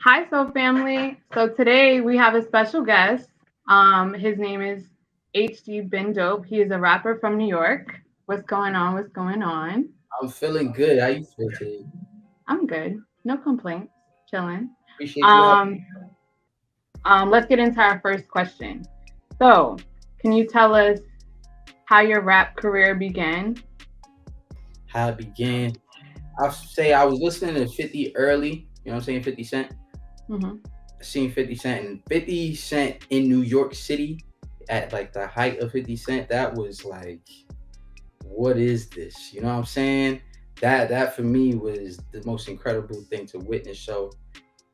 Hi, Soul Family. So today we have a special guest. His name is HDBeenDope. He is a rapper from New York. What's going on? What's going on? I'm feeling good. How you feel today? I'm good. No complaints. Chilling. Appreciate you having Um, let's get into our first question. So, can you tell us how your rap career began? how it began. I say I was listening to 50 early. You know what I'm saying? 50 Cent. Hmm. I seen 50 Cent and 50 Cent in New York City at like the height of 50 Cent. That was like, what is this? You know what I'm saying? That for me was the most incredible thing to witness. So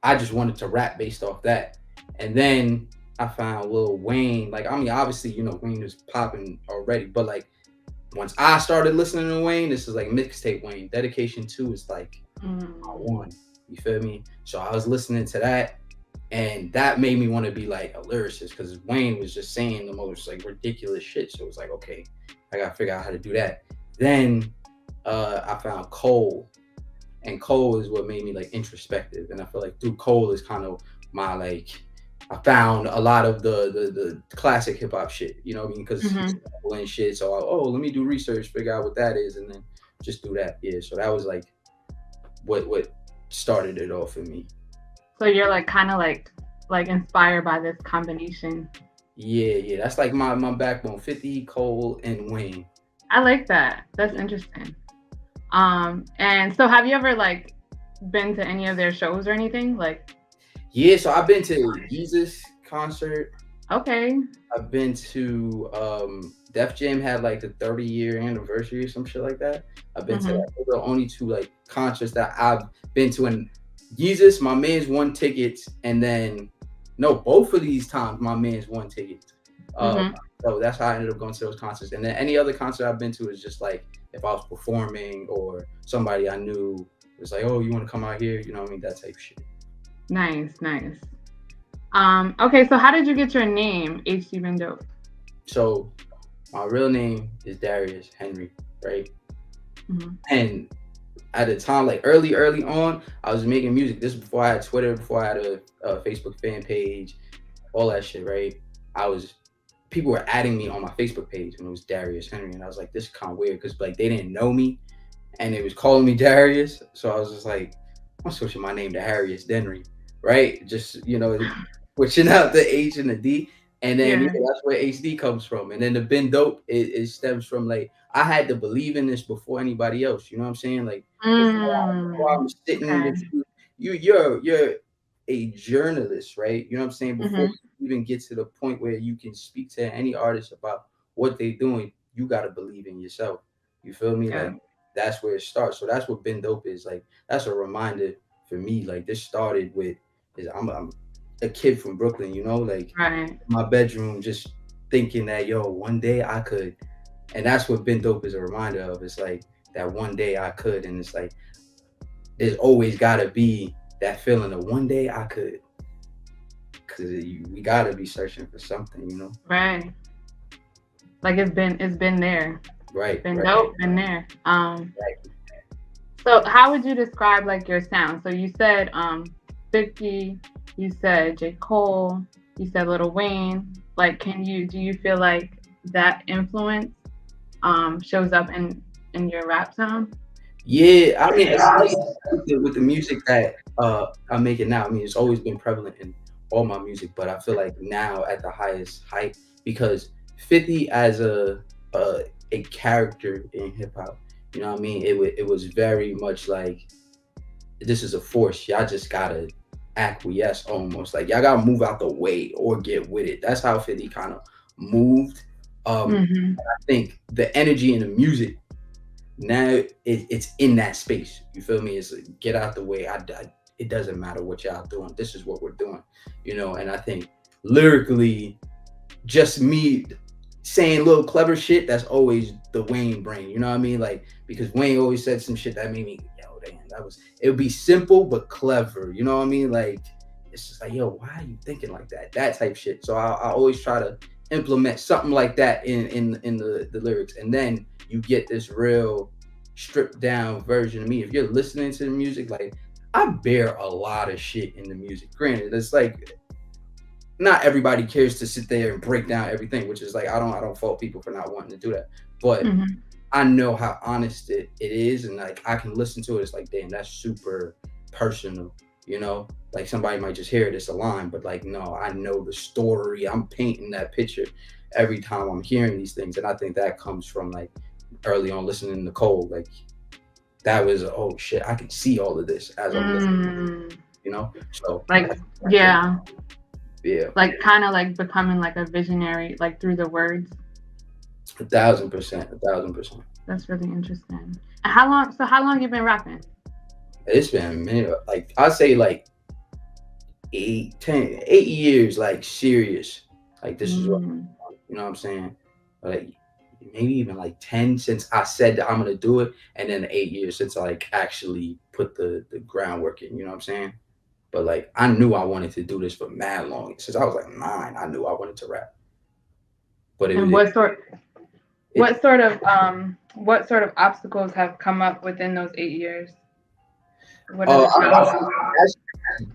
I just wanted to rap based off that. And then I found Lil Wayne. Like, I mean, obviously, Wayne was popping already, but like once I started listening to Wayne, this is like mixtape Wayne. Dedication 2 is like my Mm, one. You feel me? So I was listening to that, and that made me want to be like a lyricist because Wayne was just saying the most like ridiculous shit. So it was like, okay, I gotta figure out how to do that. Then I found Cole, and Cole is what made me like introspective. And I feel like through Cole is kind of my like I found a lot of the classic hip hop shit. You know what I mean? Because he's hmm and shit. So let me do research, figure out what that is, and then just do that. Yeah. So that was like what started it all for me. So you're like kind of like inspired by this combination. Yeah, yeah. That's like my backbone. 50, Cole, and Wayne. I like that. That's interesting. And so have you ever like been to any of their shows or anything? Like, Yeah. So I've been to Jesus concert. okay. I've been to Def Jam had like the 30-year anniversary or some shit like that. I've been to Mm-hmm. that. Those are the only two like concerts that I've been to. And Jesus, my man's won tickets, and then no, both of these times my man's won tickets. Uh, Mm-hmm. so that's how I ended up going to those concerts. And then any other concert I've been to is just like if I was performing or somebody I knew was like, oh, you want to come out here? You know what I mean? That type of shit. Nice, nice. Okay, so how did you get your name, HG Dope? So my real name is Darius Henry, right? Mm-hmm. And at the time, like early on, I was making music. This is before I had Twitter, before I had a Facebook fan page, all that shit, right? I was People were adding me on my Facebook page, and it was Darius Henry, and I was like, this is kind of weird because like they didn't know me, and it was calling me Darius, so I was just like, I'm switching my name to Harrius Denry, right? Just switching out the H and the D, and then Yeah. that's where HD comes from, and then the Ben Dope it stems from like I had to believe in this before anybody else. You know what I'm saying? Like before Mm, I'm sitting okay. with you, you're a journalist, right? You know what I'm saying? Before Mm-hmm. you even get to the point where you can speak to any artist about what they're doing, you gotta believe in yourself. You feel me? Yeah. Like that's where it starts. So that's what Ben Dope is. Like that's a reminder for me. Like this started with is I'm a kid from Brooklyn, like Right. my bedroom just thinking that one day I could, and that's what Ben Dope is a reminder of. It's like that one day I could, and it's like there's always gotta be that feeling of one day I could, because we gotta be searching for something. Right. Like it's been there. Right, Been right, dope, been there. right. So how would you describe like your sound? So you said 50, you said J. Cole, you said Little Wayne. Like do you feel like that influence shows up in your rap sound? Yeah, I mean, especially with the music that I'm making now. I mean, it's always been prevalent in all my music, but I feel like now at the highest height because 50 as a, a character in hip hop. You know what I mean? It was very much like this is a force. Y'all just gotta acquiesce almost. Like y'all gotta move out the way or get with it. That's how 50 kind of moved. Mm-hmm. I think the energy in the music now it's in that space. You feel me? It's like, get out the way. It doesn't matter what y'all doing. This is what we're doing. And I think lyrically, just me saying little clever shit. That's always the Wayne brain. You know what I mean? Like because Wayne always said some shit that made me, damn, that was. It would be simple but clever. You know what I mean? Like it's just like, yo, why are you thinking like that? That type shit. So I always try to implement something like that in the lyrics, and then you get this real stripped down version of me. If you're listening to the music, like I bear a lot of shit in the music. Granted, it's like not everybody cares to sit there and break down everything, which is like I don't fault people for not wanting to do that. But Hmm. I know how honest it is, and like I can listen to it. It's like, damn, that's super personal, you know. Like somebody might just hear it, it's a line, but like no, I know the story. I'm painting that picture every time I'm hearing these things, and I think that comes from like early on listening to Cole. Like that was oh shit, I can see all of this as I'm listening, Mm. you know. So Like, I think yeah, yeah, like kind of like becoming like a visionary, like through the words. 1,000%, 1,000%. That's really interesting. And how long? So how long you been rapping? It's been a minute, like I say like 8 years, like serious. Like this is what Mm. you know what I'm saying. Like maybe even like 10 since I said that I'm gonna do it, and then 8 years since I like actually put the groundwork in. You know what I'm saying. But like I knew I wanted to do this for mad long since I was like 9. I knew I wanted to rap, but it And was it. it what sort of obstacles have come up within those 8 years? What are oh, the challenges?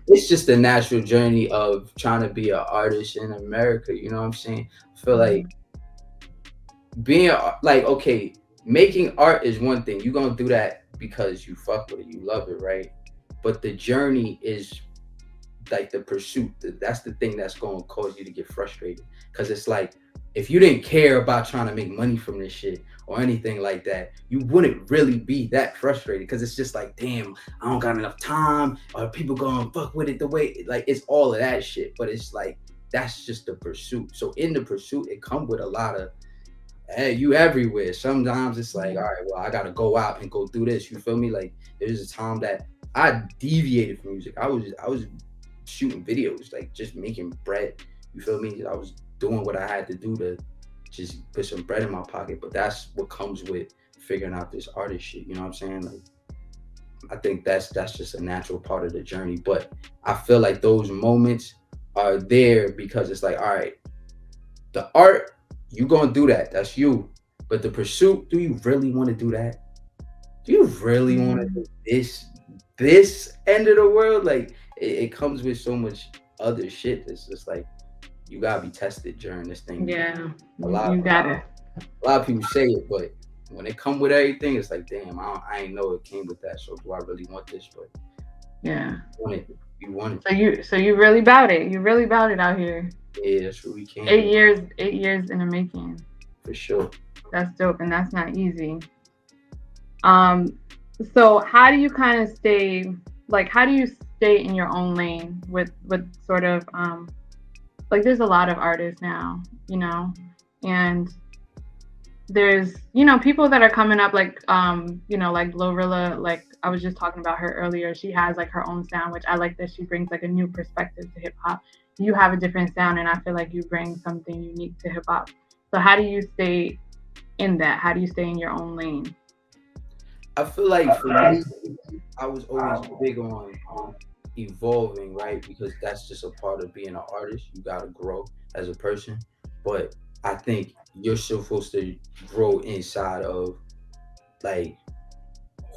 it's just the natural journey of trying to be an artist in America. You know what I'm saying? I feel like Mm. being like okay, making art is one thing. You're gonna do that because you fuck with it, you love it, right? But the journey is like the pursuit. That's the thing that's gonna cause you to get frustrated. Cause it's like if you didn't care about trying to make money from this shit or anything like that, you wouldn't really be that frustrated. Cause it's just like, damn, I don't got enough time, or people gonna fuck with it the way like it's all of that shit. But it's like that's just the pursuit. So in the pursuit, it comes with a lot of hey, you everywhere. Sometimes it's like, all right, well, I gotta go out and go do this. You feel me? Like there's a time that I deviated from music. I was shooting videos, like just making bread. You feel me? I was doing what I had to do to just put some bread in my pocket. But that's what comes with figuring out this artist shit. You know what I'm saying? Like I think that's just a natural part of the journey. But I feel like those moments are there because it's like, all right, the art, you gonna do that. That's you. But the pursuit, do you really want to do that? Do you really want to Mm. do this end of the world? Like it comes with so much other shit. It's just like you gotta be tested during this thing. Yeah, A you, lot, you got it. a lot of people say it, but when it come with everything, it's like, damn, I ain't know it came with that. So do I really want this? But Yeah. you want it. You want it. So you really about it. You really about it out here. Yeah, that's what we can Eight do years, 8 years in the making. for sure. That's dope, and that's not easy. Um, so how do you kind of stay like how do you stay in your own lane with sort of like there's a lot of artists now, you know, and there's people that are coming up like like Glorilla, like I was just talking about her earlier. She has like her own sound, which I like that she brings like a new perspective to hip hop. You have a different sound, and I feel like you bring something unique to hip hop. So how do you stay in that? How do you stay in your own lane? I feel like for me, I was always big on evolving, right? Because that's just a part of being an artist. You gotta grow as a person. But I think you're supposed to grow inside of like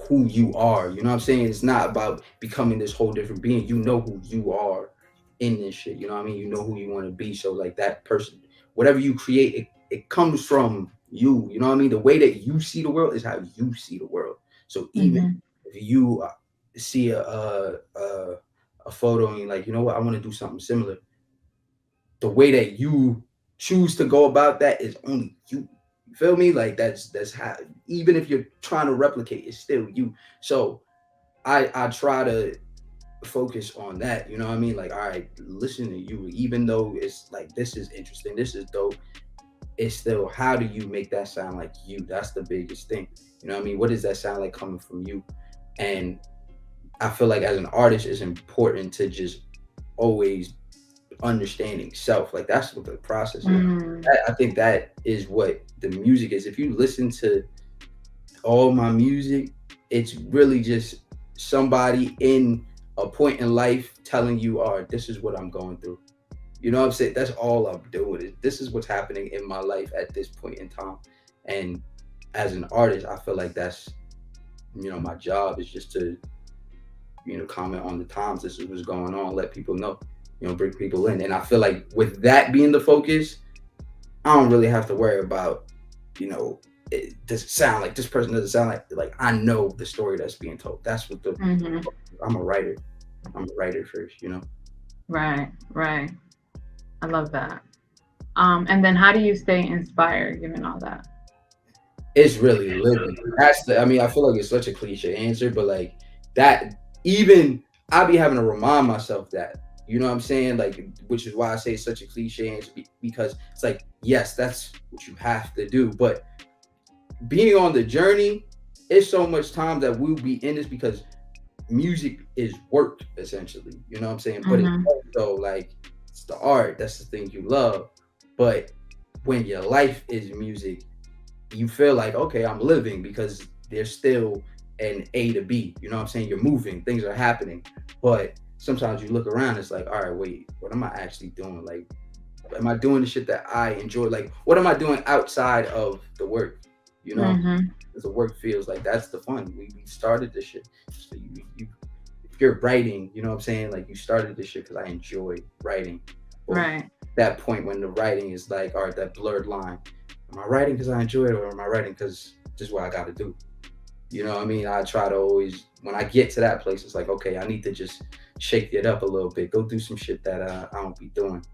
who you are. You know what I'm saying? It's not about becoming this whole different being. You know who you are in this shit. You know what I mean? You know who you want to be. So like that person, whatever you create, it comes from you. You know what I mean? The way that you see the world is how you see the world. So even Mm-hmm. if you see a photo and you're like, you know what, I want to do something similar. The way that you choose to go about that is only you. You feel me? Like that's how. Even if you're trying to replicate, it's still you. So I try to focus on that. You know what I mean? Like, all right, listen to you. Even though it's like this is interesting, this is dope. It's still how do you make that sound like you? That's the biggest thing. You know what I mean? What does that sound like coming from you? And I feel like as an artist, it's important to just always understanding self. Like that's what the process is. Mm. I think that is what the music is. If you listen to all my music, it's really just somebody in a point in life telling you, all right, this is what I'm going through. You know what I'm saying? That's all I'm doing. This is what's happening in my life at this point in time. And as an artist, I feel like that's my job is just to comment on the times. This is what's going on. Let people know. Bring people in. And I feel like with that being the focus, I don't really have to worry about, does it sound like this person, doesn't sound like I know the story that's being told. That's what Mm-hmm. I'm a writer. I'm a writer first. Right, right. I love that. And then how do you stay inspired given all that? It's really living. I mean, I feel like it's such a cliche answer, but like that, even I be having to remind myself that, you know what I'm saying? Like, which is why I say it's such a cliche answer because it's like, yes, that's what you have to do. But being on the journey, it's so much time that we'll be in this because music is work essentially. You know what I'm saying? But it's Mm-hmm. also like it's the art. That's the thing you love. But when your life is music, you feel like, okay, I'm living because there's still an A to B. You know what I'm saying? You're moving, things are happening. But sometimes you look around, it's like, all right, wait, what am I actually doing? Like, am I doing the shit that I enjoy? Like, what am I doing outside of the work? You know, Mm-hmm. because the work feels like that's the fun. We started this shit. So if you're writing, you know what I'm saying? Like, you started this shit because I enjoy writing. But Right. that point when the writing is like, all right, that blurred line. Am I writing because I enjoy it, or am I writing because this is what I got to do? You know what I mean? I try to always, when I get to that place, it's like, okay, I need to just shake it up a little bit, go do some shit that I don't be doing.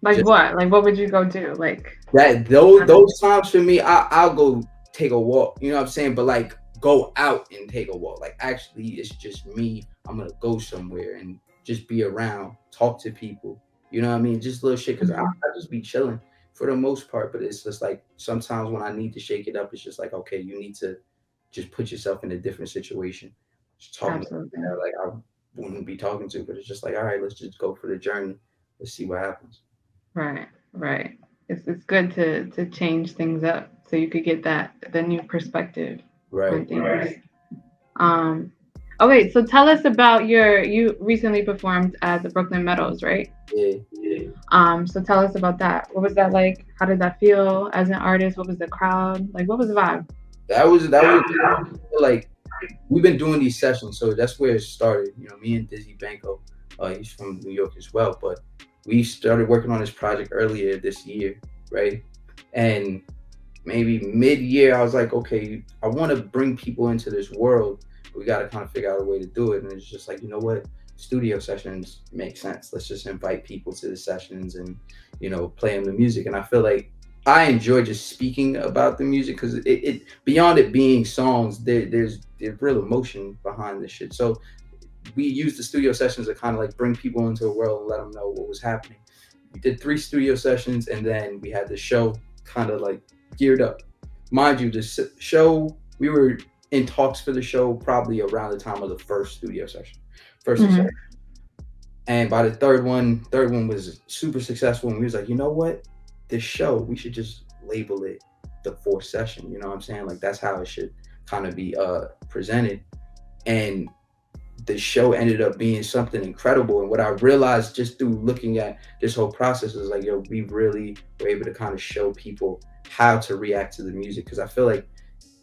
Like Just what? Like what would you go do? Like that how does those times for me, I'll go take a walk. You know what I'm saying? But like go out and take a walk. Like actually, it's just me. I'm gonna go somewhere and just be around, talk to people. You know what I mean? Just little shit because Mhm. I just be chilling for the most part. But it's just like sometimes when I need to shake it up, it's just like okay, you need to just put yourself in a different situation. Just talking to people Absolutely. that like I wouldn't be talking to, but it's just like all right, let's just go for the journey. Let's see what happens. Right. Right. It's good to change things up so you could get that the new perspective on Right. things. Um okay, so tell us about you recently performed at the Brooklyn Meadows, right? Yeah. So tell us about that. What was that like? How did that feel as an artist? What was the crowd? Like what was the vibe? That was like we've been doing these sessions, so that's where it started. Me and Dizzy Banko, he's from New York as well, but we started working on this project earlier this year, right? And maybe mid-year, I was like, okay, I want to bring people into this world. But we got to kind of figure out a way to do it, and it's just like, you know what? Studio sessions make sense. Let's just invite people to the sessions and play them the music. And I feel like I enjoy just speaking about the music because it beyond it being songs, there's real emotion behind this shit. So we used the studio sessions to kind of like bring people into the world and let them know what was happening. We did 3 studio sessions and then we had the show kind of like geared up. Mind you, the show, we were in talks for the show probably around the time of the first studio session, first and Hmm. second. And by the third one was super successful. And we was like, you know what? This show, we should just label it the fourth session. You know what I'm saying? Like that's how it should kind of be presented. And the show ended up being something incredible. And what I realized just through looking at this whole process is like, yo, we really were able to kind of show people how to react to the music. Cause I feel like,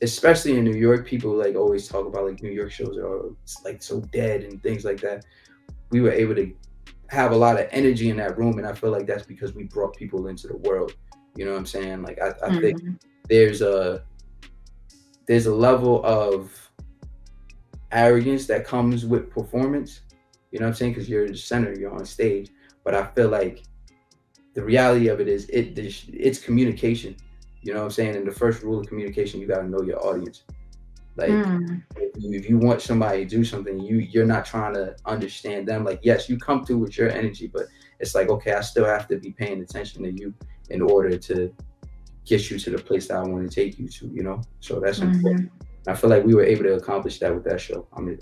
especially in New York, people like always talk about like New York shows are like so dead and things like that. We were able to have a lot of energy in that room. And I feel like that's because we brought people into the world. You know what I'm saying? Like I think Hmm. there's a there's a level of arrogance that comes with performance. You know what I'm saying? Because you're the center, you're on stage. But I feel like the reality of it is it's communication. You know what I'm saying? And the first rule of communication, you got to know your audience. Like Mm. if you want somebody to do something, you're not trying to understand them. Like yes, you come through with your energy, but it's like okay, I still have to be paying attention to you in order to get you to the place that I want to take you to. So that's important. Hmm. I feel like we were able to accomplish that with that show. I mean,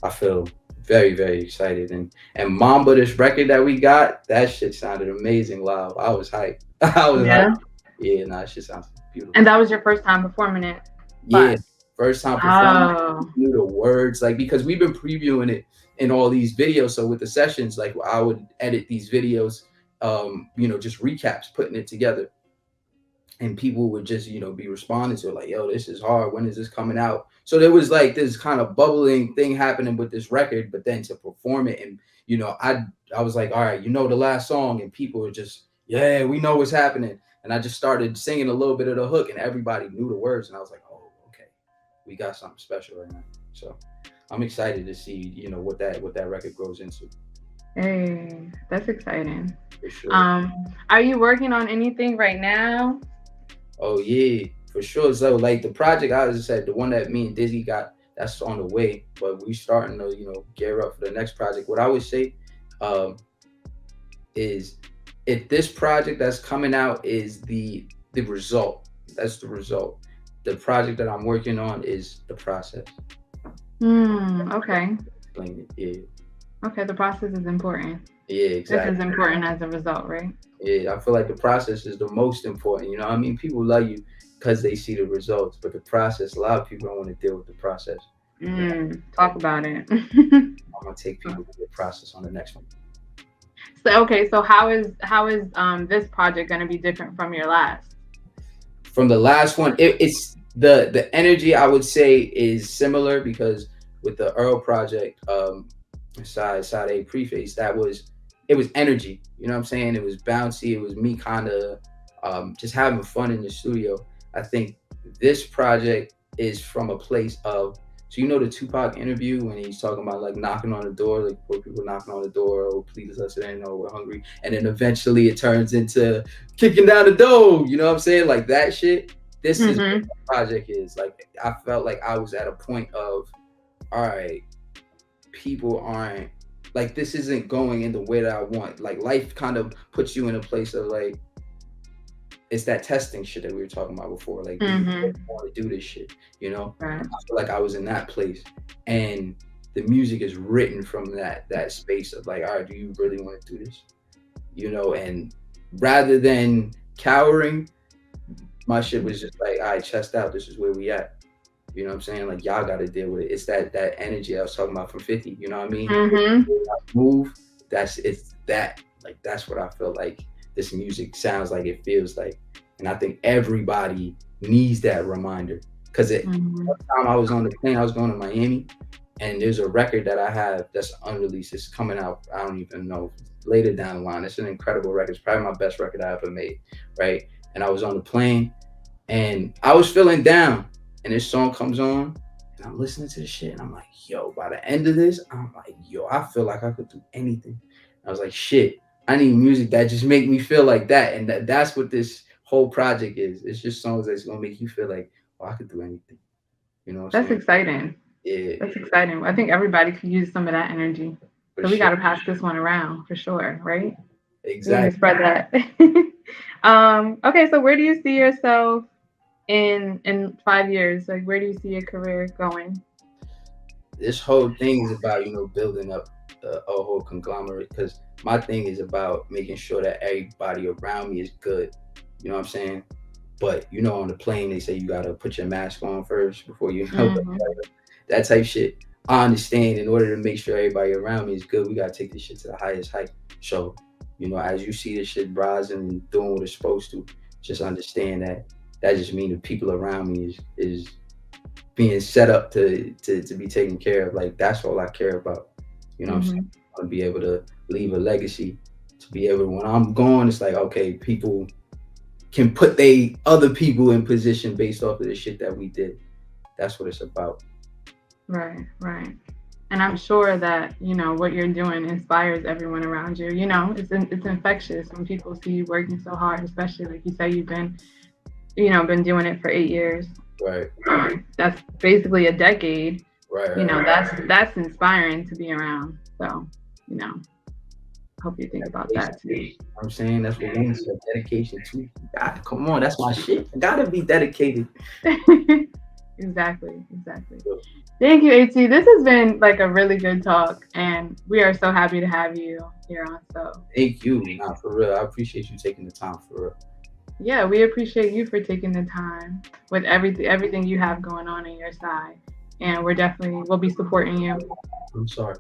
I feel very, very excited. And Mamba, this record that we got, that shit sounded amazing live. I was hyped. I was hyped. Yeah. Yeah, nah, that shit sounds beautiful. And that was your first time performing it Yeah, live. first time performing, Oh. knew the words, like because we've been previewing it in all these videos. So with the sessions, like I would edit these videos, just recaps, putting it together. and people would just be responding to it like, yo, this is hard, when is this coming out? So there was like this kind of bubbling thing happening with this record, but then to perform it, and I was like, all right, the last song, and people were just, yeah, we know what's happening. And I just started singing a little bit of the hook, and everybody knew the words, and I was like, oh, okay, we got something special right now. So I'm excited to see what that record grows into. Hey, that's exciting. For sure. Um, are you working on anything right now? Oh yeah, for sure. So like the project, I just said, the one that me and Dizzy got, that's on the way. But we starting to gear up for the next project. What I would say, um, is if this project that's coming out is the result, that's the result. The project that I'm working on is the process. Okay. Explain it. Yeah. Okay, the process is important. Yeah, Just as exactly. important as the result, right? Yeah, I feel like the process is the most important. I mean, people love you because they see the results, but the process, a lot of people don't want to deal with the process. So Talk about it. I'm gonna take people through the process on the next one. So okay, so how is this project gonna be different from your last? From the last one, it's the energy, I would say, is similar, because with the Earl project, side A preface, it was energy. You know what I'm saying? It was bouncy. It was me kind of just having fun in the studio. I think this project is from a place of, so the Tupac interview when he's talking about like knocking on the door, like poor people knocking on the door, oh please let us in, oh we're hungry, and then eventually it turns into kicking down the door. You know what I'm saying? Like that shit. This is what Mm-hmm. the project is. Like I felt like I was at a point of, all right, people aren't, like, this isn't going in the way that I want. Like life kind of puts you in a place of like, it's that testing shit that we were talking about before. Like, do you really Mm-hmm. want to do this shit? Right. I feel like I was in that place, and the music is written from that space of like, all right, do you really want to do this? And rather than cowering, my shit was just like, all right, chest out. This is where we at. You know what I'm saying? Like y'all got to deal with it. It's that energy I was talking about from 50. You know what I mean? Mm-hmm. Move. It's that. Like that's what I feel like this music sounds like. It feels like, and I think everybody needs that reminder. Because Mm-hmm. one time I was on the plane, I was going to Miami, and there's a record that I have that's unreleased. It's coming out. I don't even know, later down the line. It's an incredible record. It's probably my best record I ever made. Right? And I was on the plane, and I was feeling down, and this song comes on, and I'm listening to this shit, and I'm like, yo, by the end of this, I'm like, yo, I feel like I could do anything. I was like, shit, I need music that just make me feel like that. And that's what this whole project is. It's just songs that's gonna make you feel like, oh, I could do anything. You know what I'm That's saying? exciting. Yeah, That's exciting. I think everybody could use some of that energy. for So we sure. got to pass this one around for sure, right? We need to Exactly. spread that. Okay, so where do you see yourself in 5 years? Like, where do you see your career going? This whole thing is about, building up a whole conglomerate, because my thing is about making sure that everybody around me is good. You know what I'm saying? But on the plane, they say you gotta put your mask on first before you help Mm-hmm. that type shit. I understand. In order to make sure everybody around me is good, we gotta take this shit to the highest height. So, as you see this shit rising and doing what it's supposed to, just understand that just means the people around me is being set up to be taken care of. Like that's all I care about. You know what I'm saying? Mm-hmm. I want to be able to leave a legacy. To be able to, when I'm gone, it's like, okay, people can put they other people in position based off of the shit that we did. That's what it's about. Right, right. And I'm sure that what you're doing inspires everyone around you. It's infectious when people see you working so hard, especially like you say you've been doing it for 8 years. Right. That's basically a decade. Right. Right. That's inspiring to be around. So, you know, hope you think about Dedication that too. too. I'm saying that's what we said. Dedication too. God, come on, that's my shit. I gotta be dedicated. Exactly, exactly. Thank you, AT. This has been like a really good talk, and we are so happy to have you here on. So, Thank you. Nah, for real. I appreciate you taking the time for real. yeah, we appreciate you for taking the time with everything you have going on your side, and we'll be supporting you. I'm sorry.